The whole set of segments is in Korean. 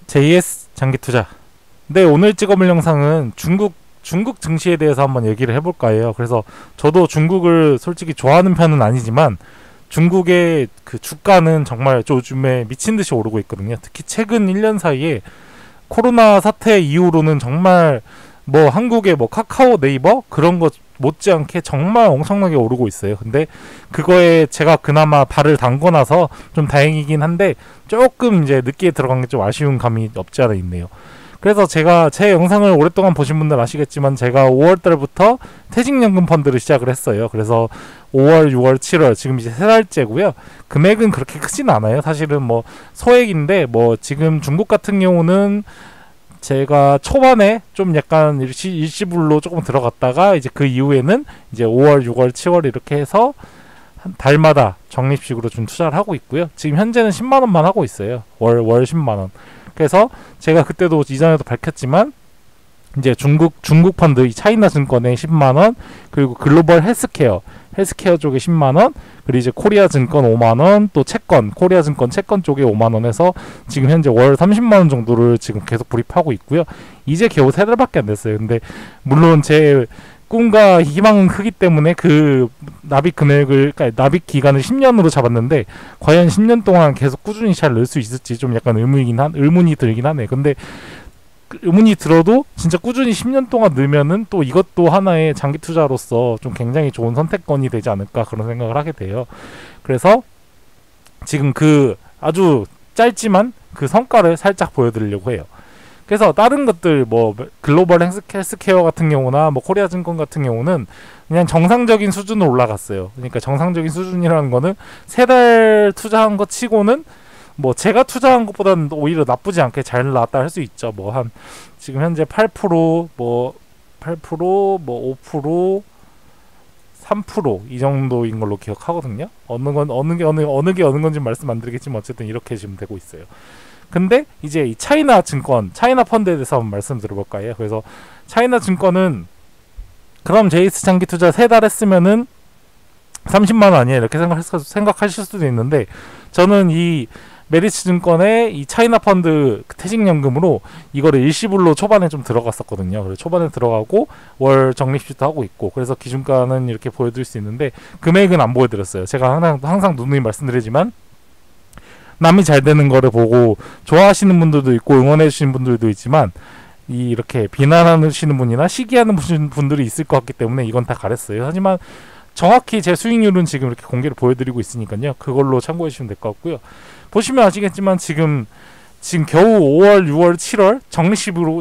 JS 장기투자. 네, 오늘 찍어볼 영상은 중국 증시에 대해서 한번 얘기를 해볼까 해요. 그래서 저도 중국을 솔직히 좋아하는 편은 아니지만 중국의 그 주가는 정말 요즘에 미친듯이 오르고 있거든요. 특히 최근 1년 사이에 코로나 사태 이후로는 정말 뭐 한국의 뭐 카카오, 네이버 그런 것 못지않게 정말 엄청나게 오르고 있어요. 근데 그거에 제가 그나마 발을 담궈 나서 좀 다행이긴 한데 조금 이제 늦게 들어간 게 좀 아쉬운 감이 없지 않아 있네요. 그래서 제가 제 영상을 오랫동안 보신 분들 아시겠지만 제가 5월달부터 퇴직연금 펀드를 시작을 했어요. 그래서 5월, 6월, 7월 지금 이제 3달째고요. 금액은 그렇게 크진 않아요. 사실은 뭐 소액인데 뭐 지금 중국 같은 경우는 제가 초반에 좀 약간 일시불로 조금 들어갔다가 이제 그 이후에는 이제 5월, 6월, 7월 이렇게 해서 한 달마다 적립식으로 좀 투자를 하고 있고요. 지금 현재는 10만 원만 하고 있어요. 월 10만 원. 그래서 제가 그때도 이전에도 밝혔지만 이제 중국 펀드 이 차이나 증권에 10만 원, 그리고 글로벌 헬스케어 쪽에 10만 원, 그리고 이제 코리아 증권 5만 원, 또 코리아 증권 채권 쪽에 5만 원에서 지금 현재 월 30만 원 정도를 지금 계속 불입하고 있고요. 이제 겨우 3달밖에 안 됐어요. 근데 물론 제 꿈과 희망은 크기 때문에 그 납입 금액을, 그러니까 납입 기간을 10년으로 잡았는데 과연 10년 동안 계속 꾸준히 잘 넣을 수 있을지 좀 약간 의문이 들긴 하네. 근데 의문이 들어도 진짜 꾸준히 10년 동안 넣으면은 또 이것도 하나의 장기 투자로서 좀 굉장히 좋은 선택권이 되지 않을까 그런 생각을 하게 돼요. 그래서 지금 그 아주 짧지만 그 성과를 살짝 보여드리려고 해요. 그래서 다른 것들 뭐 글로벌 헬스케어 같은 경우나 뭐 코리아 증권 같은 경우는 그냥 정상적인 수준으로 올라갔어요. 그러니까 정상적인 수준이라는 거는 3달 투자한 것 치고는 뭐 제가 투자한 것보다는 오히려 나쁘지 않게 잘 나왔다 할 수 있죠. 뭐 한 지금 현재 8%, 뭐 8%, 뭐 5%, 3% 이 정도인 걸로 기억하거든요. 어느 게 어느 건지 말씀 안 드리겠지만 어쨌든 이렇게 지금 되고 있어요. 근데 이제 이 차이나 펀드에 대해서 한번 말씀드려볼까 해요. 그래서 차이나 증권은 그럼 JS 장기 투자 3달 했으면은 30만 원 아니야 이렇게 생각하실 수도 있는데 저는 이 메리츠 증권의 이 차이나 펀드 퇴직연금으로 이거를 일시불로 초반에 좀 들어갔었거든요. 그래서 초반에 들어가고 월 적립식도 하고 있고, 그래서 기준가는 이렇게 보여드릴 수 있는데 금액은 안 보여드렸어요. 제가 항상 누누이 말씀드리지만 남이 잘 되는 거를 보고 좋아하시는 분들도 있고 응원해 주시는 분들도 있지만 이렇게 비난하시는 분이나 시기하는 분들이 있을 것 같기 때문에 이건 다 가렸어요. 하지만 정확히 제 수익률은 지금 이렇게 공개를 보여드리고 있으니까요. 그걸로 참고해 주시면 될 것 같고요. 보시면 아시겠지만 지금 겨우 5월, 6월, 7월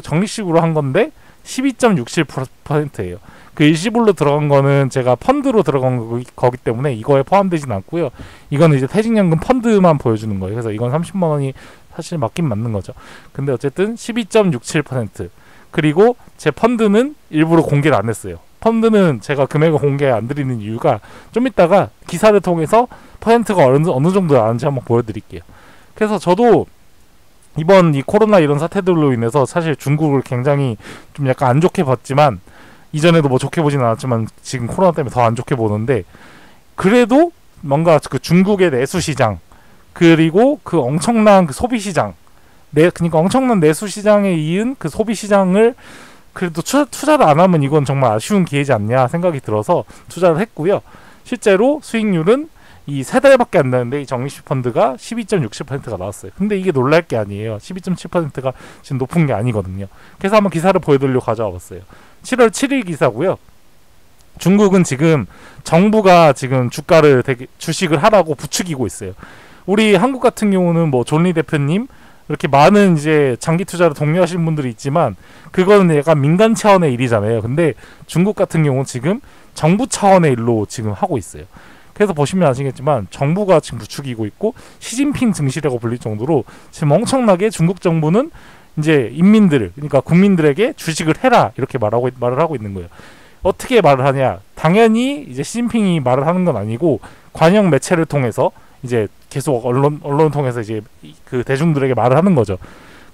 적립식으로 한 건데 12.67%예요. 그 일시불로 들어간 거는 제가 펀드로 들어간 거기 때문에 이거에 포함되진 않고요. 이거는 이제 퇴직연금 펀드만 보여주는 거예요. 그래서 이건 30만 원이 사실 맞긴 맞는 거죠. 근데 어쨌든 12.67%. 그리고 제 펀드는 일부러 공개를 안 했어요. 펀드는 제가 금액을 공개 안 드리는 이유가 좀 이따가 기사를 통해서 퍼센트가 어느 정도 나왔는지 한번 보여드릴게요. 그래서 저도 이번 이 코로나 이런 사태들로 인해서 사실 중국을 굉장히 좀 약간 안 좋게 봤지만, 이전에도 뭐 좋게 보진 않았지만 지금 코로나 때문에 더 안 좋게 보는데, 그래도 뭔가 그 중국의 내수 시장 그리고 그 엄청난 그 소비 시장, 그러니까 엄청난 내수 시장에 이은 그 소비 시장을 그래도 투자를 안 하면 이건 정말 아쉬운 기회지 않냐 생각이 들어서 투자를 했고요. 실제로 수익률은 이 3달밖에 안 나는데 이 적립식 펀드가 12.67%가 나왔어요. 근데 이게 놀랄 게 아니에요. 12.7%가 지금 높은 게 아니거든요. 그래서 한번 기사를 보여드리려고 가져와 봤어요. 7월 7일 기사고요. 중국은 지금 정부가 지금 주식을 하라고 부추기고 있어요. 우리 한국 같은 경우는 뭐 존리 대표님 이렇게 많은 이제 장기 투자를 독려하시는 분들이 있지만 그거는 약간 민간 차원의 일이잖아요. 근데 중국 같은 경우는 지금 정부 차원의 일로 지금 하고 있어요. 그래서 보시면 아시겠지만 정부가 지금 부추기고 있고 시진핑 증시라고 불릴 정도로 지금 엄청나게 중국 정부는 이제 그러니까 국민들에게 주식을 해라 이렇게 말을 하고 있는 거예요. 어떻게 말을 하냐? 당연히 이제 시진핑이 말을 하는 건 아니고 관영 매체를 통해서 이제 계속 언론을 통해서 이제 그 대중들에게 말을 하는 거죠.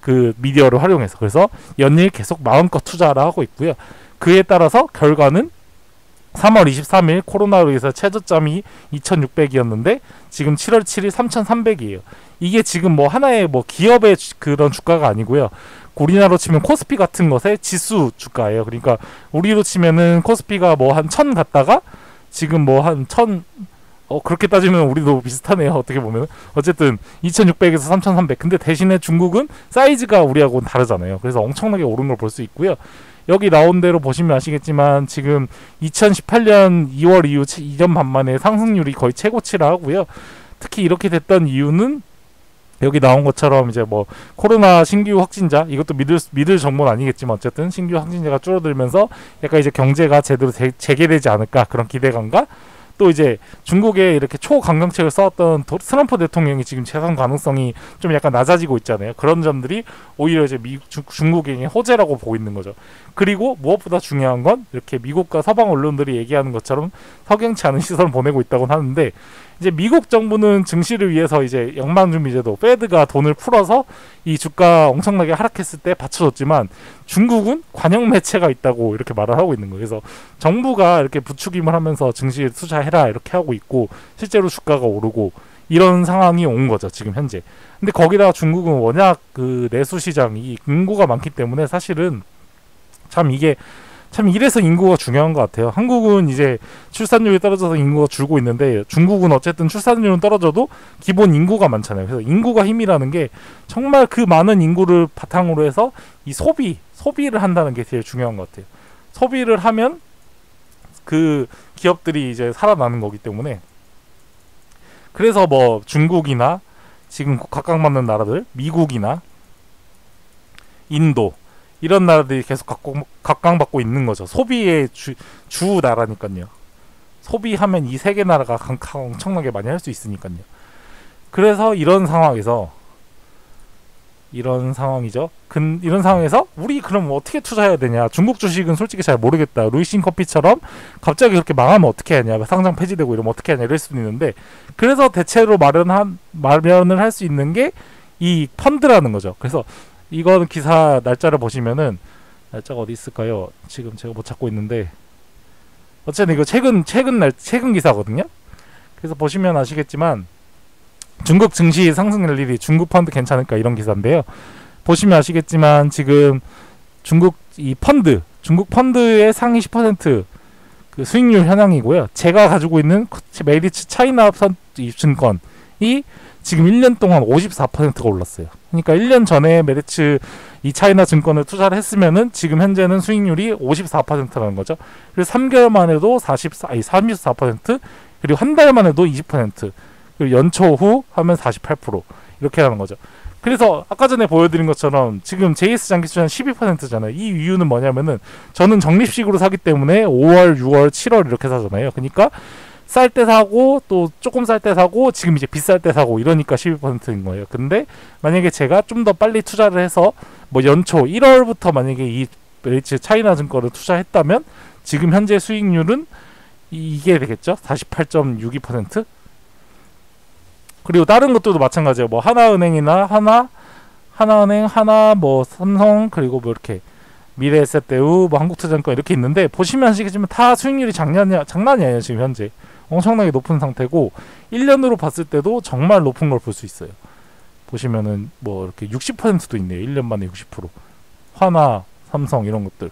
그 미디어를 활용해서. 그래서 연일 계속 마음껏 투자를 하고 있고요. 그에 따라서 결과는 3월 23일 코로나로 인해서 최저점이 2,600이었는데 지금 7월 7일 3,300이에요. 이게 지금 뭐 하나의 뭐 기업의 그런 주가가 아니고요. 우리나라로 치면 코스피 같은 것의 지수 주가예요. 그러니까 우리로 치면은 코스피가 뭐 한 1000 갔다가 지금 뭐 한 1000, 그렇게 따지면 우리도 비슷하네요. 어떻게 보면. 어쨌든 2600에서 3300. 근데 대신에 중국은 사이즈가 우리하고는 다르잖아요. 그래서 엄청나게 오른 걸 볼 수 있고요. 여기 나온 대로 보시면 아시겠지만 지금 2018년 2월 이후 2년 반 만에 상승률이 거의 최고치라 하고요. 특히 이렇게 됐던 이유는 여기 나온 것처럼 이제 뭐 코로나 신규 확진자, 이것도 믿을 정보는 아니겠지만 어쨌든 신규 확진자가 줄어들면서 약간 이제 경제가 제대로 재개되지 않을까 그런 기대감과, 또 이제 중국에 이렇게 초강경책을 써왔던 트럼프 대통령이 지금 재선 가능성이 좀 약간 낮아지고 있잖아요. 그런 점들이 오히려 이제 중국의 호재라고 보고 있는 거죠. 그리고 무엇보다 중요한 건 이렇게 미국과 서방 언론들이 얘기하는 것처럼 석연치 않은 시선을 보내고 있다고 하는데, 이제 미국 정부는 증시를 위해서 이제 영만준비제도 페드가 돈을 풀어서 이 주가 엄청나게 하락했을 때 받쳐줬지만, 중국은 관영 매체가 있다고 이렇게 말을 하고 있는 거예요. 그래서 정부가 이렇게 부추김을 하면서 증시에 투자해라 이렇게 하고 있고, 실제로 주가가 오르고 이런 상황이 온 거죠 지금 현재. 근데 거기다가 중국은 워낙 그 내수 시장이 인구가 많기 때문에 사실은 참 이래서 인구가 중요한 것 같아요. 한국은 이제 출산율이 떨어져서 인구가 줄고 있는데, 중국은 어쨌든 출산율은 떨어져도 기본 인구가 많잖아요. 그래서 인구가 힘이라는 게 정말 그 많은 인구를 바탕으로 해서 이 소비를 한다는 게 제일 중요한 것 같아요. 소비를 하면 그 기업들이 이제 살아나는 거기 때문에, 그래서 뭐 중국이나 지금 각광받는 나라들, 미국이나 인도, 이런 나라들이 계속 각광받고 있는 거죠. 소비의 주 나라니까요. 소비하면 이 세 개 나라가 엄청나게 많이 할 수 있으니까요. 그래서 이런 상황이죠. 이런 상황에서 우리 그럼 어떻게 투자해야 되냐? 중국 주식은 솔직히 잘 모르겠다. 루이싱 커피처럼 갑자기 그렇게 망하면 어떻게 하냐? 상장 폐지되고 이러면 어떻게 하냐? 이럴 수도 있는데, 그래서 대체로 마련을 할 수 있는 게 이 펀드라는 거죠. 그래서 이거는 기사 날짜를 보시면은, 날짜가 어디 있을까요? 지금 제가 못 찾고 있는데, 어쨌든 이거 최근 기사거든요. 그래서 보시면 아시겠지만 중국 증시 상승할 일이 중국 펀드 괜찮을까 이런 기사인데요. 보시면 아시겠지만 지금 중국 펀드의 상위 10% 그 수익률 현황이고요. 제가 가지고 있는 메리츠 차이나 증권이 지금 1년 동안 54%가 올랐어요. 그러니까 1년 전에 메리츠 이 차이나 증권을 투자를 했으면은 지금 현재는 수익률이 54%라는 거죠. 그래서 3개월만 해도 34%, 그리고 한 달만 해도 20%, 그리고 연초 후 하면 48% 이렇게 하는 거죠. 그래서 아까 전에 보여드린 것처럼 지금 JS 장기투자는 12%잖아요. 이 이유는 뭐냐면은 저는 적립식으로 사기 때문에 5월, 6월, 7월 이렇게 사잖아요. 그러니까 쌀 때 사고 또 조금 쌀 때 사고 지금 이제 비쌀 때 사고 이러니까 12%인 거예요. 근데 만약에 제가 좀 더 빨리 투자를 해서 뭐 연초 1월부터 만약에 이 메리츠 차이나 증권을 투자했다면 지금 현재 수익률은 이게 되겠죠. 48.62%. 그리고 다른 것들도 마찬가지예요. 뭐 하나은행이나 하나은행, 뭐 삼성, 그리고 뭐 이렇게 미래에셋대우, 뭐 한국투자증권 이렇게 있는데, 보시면 아시겠지만 다 수익률이 장난이 아니에요. 지금 현재 엄청나게 높은 상태고 1년으로 봤을 때도 정말 높은 걸 볼 수 있어요. 보시면은 뭐 이렇게 60%도 있네요. 1년 만에 60%. 하나, 삼성 이런 것들.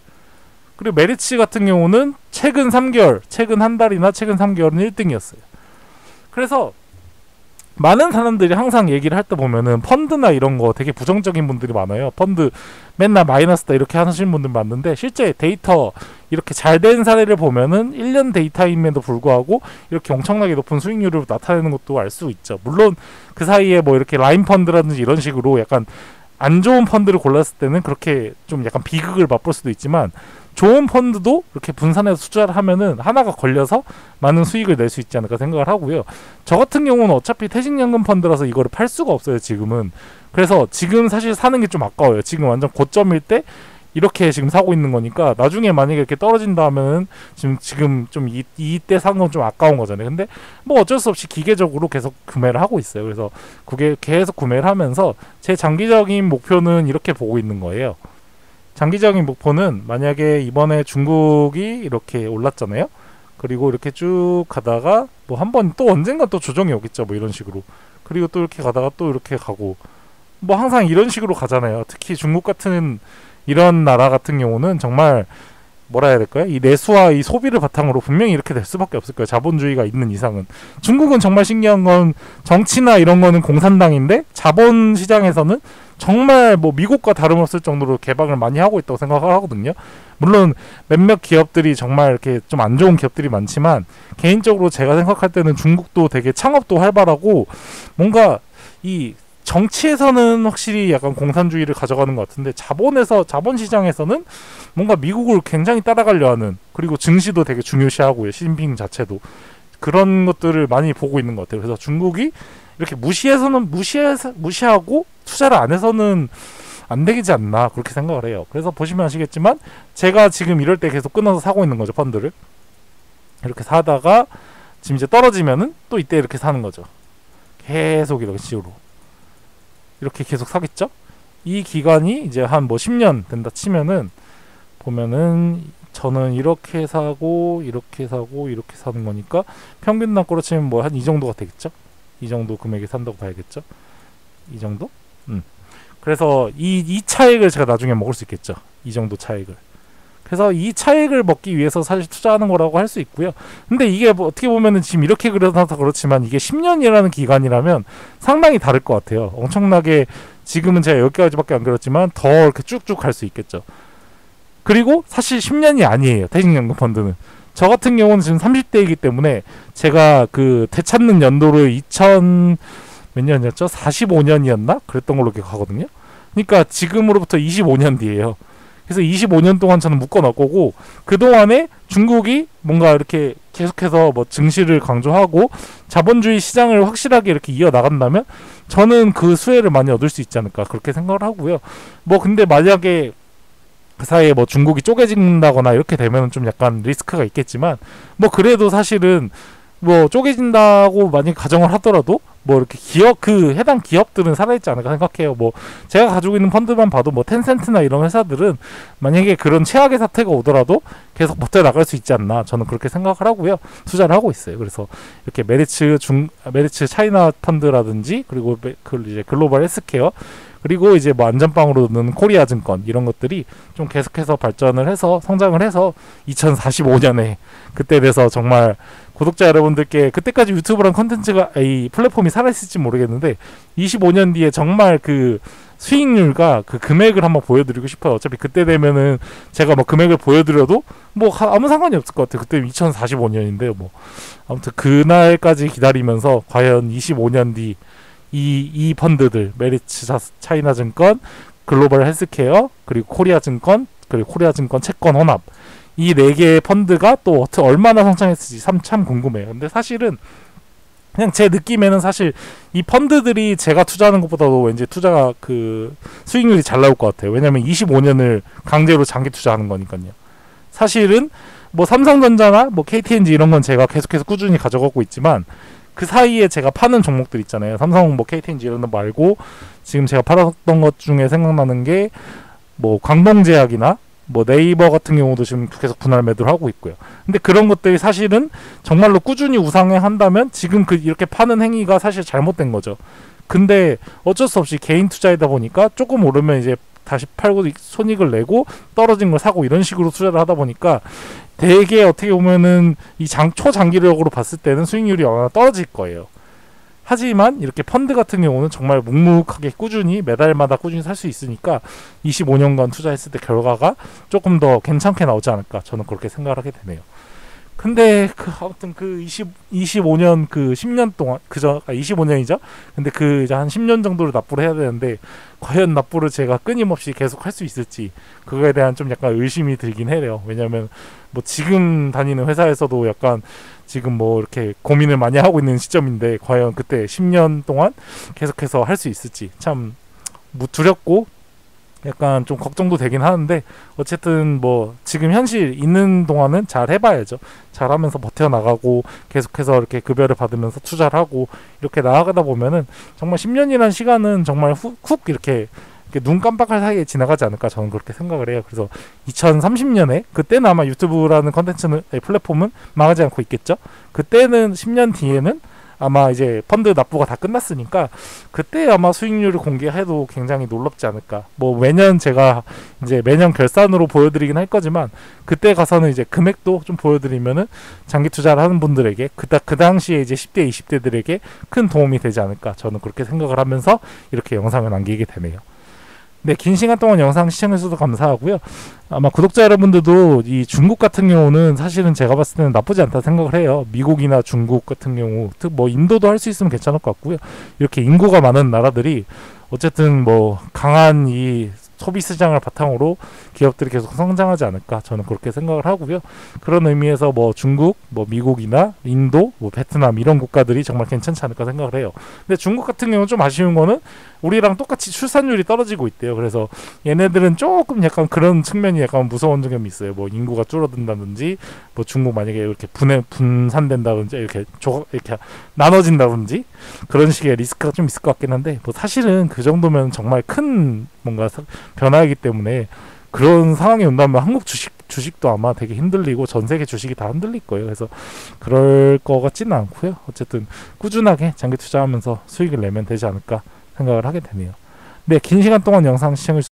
그리고 메리츠 같은 경우는 최근 3개월, 최근 한 달이나 최근 3개월은 1등이었어요. 그래서 많은 사람들이 항상 얘기를 할 때 보면은 펀드나 이런 거 되게 부정적인 분들이 많아요. 펀드 맨날 마이너스다 이렇게 하시는 분들 많은데, 실제 데이터 이렇게 잘 된 사례를 보면은 1년 데이터임에도 불구하고 이렇게 엄청나게 높은 수익률을 나타내는 것도 알 수 있죠. 물론 그 사이에 뭐 이렇게 라인 펀드라든지 이런 식으로 약간 안 좋은 펀드를 골랐을 때는 그렇게 좀 약간 비극을 맛볼 수도 있지만, 좋은 펀드도 이렇게 분산해서 투자를 하면은 하나가 걸려서 많은 수익을 낼 수 있지 않을까 생각을 하고요. 저 같은 경우는 어차피 퇴직연금 펀드라서 이거를 팔 수가 없어요, 지금은. 그래서 지금 사실 사는 게 좀 아까워요. 지금 완전 고점일 때 이렇게 지금 사고 있는 거니까, 나중에 만약에 이렇게 떨어진다 하면은 지금 좀 이때 산 건 좀 아까운 거잖아요. 근데 뭐 어쩔 수 없이 기계적으로 계속 구매를 하고 있어요. 그래서 그게 계속 구매를 하면서 제 장기적인 목표는 이렇게 보고 있는 거예요. 장기적인 목표는 만약에 이번에 중국이 이렇게 올랐잖아요. 그리고 이렇게 쭉 가다가 뭐 한번 또 언젠가 또 조정이 오겠죠. 뭐 이런 식으로. 그리고 또 이렇게 가다가 또 이렇게 가고 뭐 항상 이런 식으로 가잖아요. 특히 중국 같은 이런 나라 같은 경우는 정말 뭐라 해야 될까요? 이 내수와 이 소비를 바탕으로 분명히 이렇게 될 수밖에 없을 거예요. 자본주의가 있는 이상은. 중국은 정말 신기한 건 정치나 이런 거는 공산당인데 자본 시장에서는 정말 뭐 미국과 다름없을 정도로 개방을 많이 하고 있다고 생각을 하거든요. 물론 몇몇 기업들이 정말 이렇게 좀 안 좋은 기업들이 많지만 개인적으로 제가 생각할 때는 중국도 되게 창업도 활발하고 뭔가 이 정치에서는 확실히 약간 공산주의를 가져가는 것 같은데 자본 시장에서는 뭔가 미국을 굉장히 따라가려 하는, 그리고 증시도 되게 중요시하고요. 시진핑 자체도 그런 것들을 많이 보고 있는 것 같아요. 그래서 중국이 이렇게 무시하고 투자를 안 해서는 안 되지 않나 그렇게 생각을 해요. 그래서 보시면 아시겠지만 제가 지금 이럴 때 계속 끊어서 사고 있는 거죠. 펀드를 이렇게 사다가 지금 이제 떨어지면은 또 이때 이렇게 사는 거죠. 계속 이런 식으로 이렇게 계속 사겠죠. 이 기간이 이제 한 뭐 10년 된다 치면은 보면은 저는 이렇게 사고 이렇게 사고 이렇게 사는 거니까 평균 납고로 치면 뭐 한 이 정도가 되겠죠. 이 정도 금액에 산다고 봐야겠죠. 이 정도? 그래서 이 차익을 제가 나중에 먹을 수 있겠죠. 이 정도 차익을. 그래서 이 차익을 먹기 위해서 사실 투자하는 거라고 할 수 있고요. 근데 이게 뭐 어떻게 보면은 지금 이렇게 그려서 그렇지만 이게 10년이라는 기간이라면 상당히 다를 것 같아요. 엄청나게 지금은 제가 여기까지밖에 안 그렸지만 더 이렇게 쭉쭉 갈 수 있겠죠. 그리고 사실 10년이 아니에요. 퇴직연금 펀드는. 저 같은 경우는 지금 30대이기 때문에 제가 그 되찾는 연도를 2000 몇 년이었죠? 45년이었나? 그랬던 걸로 이렇게 가거든요. 그러니까 지금으로부터 25년 뒤에요. 그래서 25년 동안 저는 묶어 넣을 거고, 그동안에 중국이 뭔가 이렇게 계속해서 뭐 증시를 강조하고 자본주의 시장을 확실하게 이렇게 이어나간다면 저는 그 수혜를 많이 얻을 수 있지 않을까 그렇게 생각을 하고요. 뭐 근데 만약에 그 사이에 뭐 중국이 쪼개진다거나 이렇게 되면 좀 약간 리스크가 있겠지만, 뭐 그래도 사실은 뭐 쪼개진다고 만약 가정을 하더라도 뭐 이렇게 해당 기업들은 살아있지 않을까 생각해요. 뭐 제가 가지고 있는 펀드만 봐도 뭐 텐센트나 이런 회사들은 만약에 그런 최악의 사태가 오더라도 계속 버텨나갈 수 있지 않나 저는 그렇게 생각을 하고요. 투자를 하고 있어요. 그래서 이렇게 메리츠 차이나 펀드라든지, 그리고 이제 글로벌 헬스케어, 그리고 이제 뭐 안전빵으로 넣는 코리아 증권, 이런 것들이 좀 계속해서 발전을 해서 성장을 해서 2045년에 그때 돼서 정말 구독자 여러분들께 그때까지 유튜브란 컨텐츠가 이 플랫폼이 살아있을지 모르겠는데 25년 뒤에 정말 그 수익률과 그 금액을 한번 보여드리고 싶어요. 어차피 그때 되면은 제가 뭐 금액을 보여드려도 뭐 아무 상관이 없을 것 같아요. 그때 2045년인데 뭐 아무튼 그날까지 기다리면서 과연 25년 뒤 이 펀드들, 메리츠 차이나증권, 글로벌 헬스케어, 그리고 코리아증권, 그리고 코리아증권 채권 혼합, 이 4개의 펀드가 또 얼마나 성장했을지 참 궁금해요. 근데 사실은 그냥 제 느낌에는 사실 이 펀드들이 제가 투자하는 것보다도 왠지 투자가 그 수익률이 잘 나올 것 같아요. 왜냐면 25년을 강제로 장기 투자하는 거니까요. 사실은 뭐 삼성전자나 뭐 KTNG 이런 건 제가 계속해서 꾸준히 가져가고 있지만 그 사이에 제가 파는 종목들 있잖아요. 삼성, 뭐 KTNG 이런 거 말고 지금 제가 팔았던 것 중에 생각나는 게 뭐 광동제약이나 뭐 네이버 같은 경우도 지금 계속 분할 매도를 하고 있고요. 근데 그런 것들이 사실은 정말로 꾸준히 우상해 한다면 지금 이렇게 파는 행위가 사실 잘못된 거죠. 근데 어쩔 수 없이 개인 투자이다 보니까 조금 오르면 이제 다시 팔고 손익을 내고 떨어진 걸 사고 이런 식으로 투자를 하다 보니까 되게 어떻게 보면은 이 초장기적으로 봤을 때는 수익률이 얼마나 떨어질 거예요. 하지만 이렇게 펀드 같은 경우는 정말 묵묵하게 꾸준히 매달마다 꾸준히 살 수 있으니까 25년간 투자했을 때 결과가 조금 더 괜찮게 나오지 않을까 저는 그렇게 생각을 하게 되네요. 근데 아무튼 25년 10년 동안 25년이죠. 근데 이제 한 10년 정도를 납부를 해야 되는데 과연 납부를 제가 끊임없이 계속 할 수 있을지 그거에 대한 좀 약간 의심이 들긴 해요. 왜냐면 뭐 지금 다니는 회사에서도 약간 지금 뭐 이렇게 고민을 많이 하고 있는 시점인데 과연 그때 10년 동안 계속해서 할 수 있을지 참 두렵고 약간 좀 걱정도 되긴 하는데 어쨌든 뭐 지금 현실 있는 동안은 잘 해봐야죠. 잘하면서 버텨나가고 계속해서 이렇게 급여를 받으면서 투자를 하고 이렇게 나아가다 보면은 정말 10년이라는 시간은 정말 훅 이렇게 눈 깜빡할 사이에 지나가지 않을까 저는 그렇게 생각을 해요. 그래서 2030년에 그때는 아마 유튜브라는 컨텐츠는 플랫폼은 망하지 않고 있겠죠. 그때는 10년 뒤에는 아마 이제 펀드 납부가 다 끝났으니까 그때 아마 수익률을 공개해도 굉장히 놀랍지 않을까. 뭐 매년 제가 이제 매년 결산으로 보여드리긴 할 거지만 그때 가서는 이제 금액도 좀 보여드리면은 장기 투자를 하는 분들에게 그 당시에 이제 10대, 20대들에게 큰 도움이 되지 않을까. 저는 그렇게 생각을 하면서 이렇게 영상을 남기게 되네요. 네, 긴 시간 동안 영상 시청해주셔서 감사하고요. 아마 구독자 여러분들도 이 중국 같은 경우는 사실은 제가 봤을 때는 나쁘지 않다 생각을 해요. 미국이나 중국 같은 경우, 뭐 인도도 할 수 있으면 괜찮을 것 같고요. 이렇게 인구가 많은 나라들이 어쨌든 뭐 강한 이 소비 시장을 바탕으로 기업들이 계속 성장하지 않을까 저는 그렇게 생각을 하고요. 그런 의미에서 뭐 중국, 뭐 미국이나 인도, 뭐 베트남 이런 국가들이 정말 괜찮지 않을까 생각을 해요. 근데 중국 같은 경우는 좀 아쉬운 거는 우리랑 똑같이 출산율이 떨어지고 있대요. 그래서 얘네들은 조금 약간 그런 측면이 약간 무서운 점이 있어요. 뭐 인구가 줄어든다든지, 뭐 중국 만약에 이렇게 분산된다든지, 이렇게 이렇게 나눠진다든지 그런 식의 리스크가 좀 있을 것 같긴 한데, 뭐 사실은 그 정도면 정말 큰 뭔가 변화이기 때문에 그런 상황이 온다면 한국 주식도 아마 되게 흔들리고 전 세계 주식이 다 흔들릴 거예요. 그래서 그럴 것 같지는 않고요. 어쨌든 꾸준하게 장기 투자하면서 수익을 내면 되지 않을까 생각을 하게 되네요. 네, 긴 시간 동안 영상 시청해주셔서